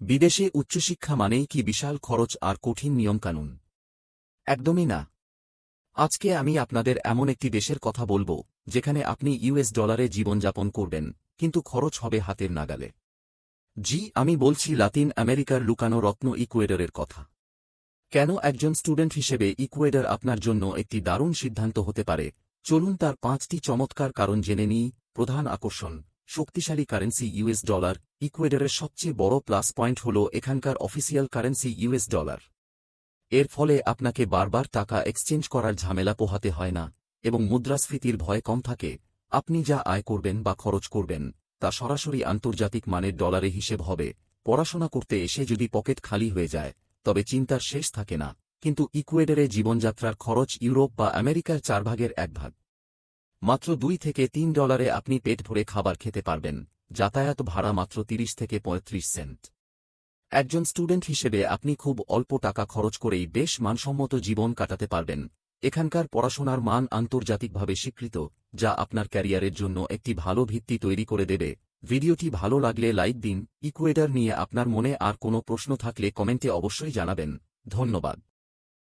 বিদেশে উচ্চশিক্ষা মানেই কি বিশাল খরচ আর কঠিন নিয়মকানুন? একদমই না। আজকে আমি আপনাদের এমন একটি দেশের কথা বলবো যেখানে আপনি ইউএস ডলারে জীবনযাপন করবেন, কিন্তু খরচ হবে হাতের নাগালে। জি, আমি বলছি লাতিন আমেরিকার লুকানো রত্ন ইকুয়েডরের কথা। কেন একজন স্টুডেন্ট হিসেবে ইকুয়েডর আপনার জন্য একটি দারুণ সিদ্ধান্ত হতে পারে, চলুন তার 5টি চমৎকার কারণ জেনে নিই। প্রধান আকর্ষণ: শক্তিশালী কারেন্সি ইউএস ডলার। ইকুয়েডরের সবচেয়ে বড় প্লাস পয়েন্ট হল এখানকার অফিসিয়াল কারেন্সি ইউএস ডলার। এর ফলে আপনাকে বারবার টাকা এক্সচেঞ্জ করার ঝামেলা পোহাতে হয় না, এবং মুদ্রাস্ফীতির ভয় কম থাকে। আপনি যা আয় করবেন বা খরচ করবেন তা সরাসরি আন্তর্জাতিক মানের ডলারে হিসেব হবে। পড়াশোনা করতে এসে যদি পকেট খালি হয়ে যায়, তবে চিন্তার শেষ থাকে না। কিন্তু ইকুয়েডরে জীবনযাত্রার খরচ ইউরোপ বা আমেরিকার 4/1 ভাগ। মাত্র $2 থেকে $3 আপনি পেট ভরে খাবার খেতে পারবেন। যাতায়াত ভাড়া মাত্র 30 থেকে 35 সেন্ট। একজন স্টুডেন্ট হিসেবে আপনি খুব অল্প টাকা খরচ করেই বেশ মানসম্মত জীবন কাটাতে পারবেন। এখানকার পড়াশোনার মান আন্তর্জাতিকভাবে স্বীকৃত, যা আপনার ক্যারিয়ারের জন্য একটি ভালো ভিত্তি তৈরি করে দেবে। ভিডিওটি ভালো লাগলে লাইক দিন। ইকুয়েডর নিয়ে আপনার মনে আর কোনো প্রশ্ন থাকলে কমেন্টে অবশ্যই জানাবেন। ধন্যবাদ।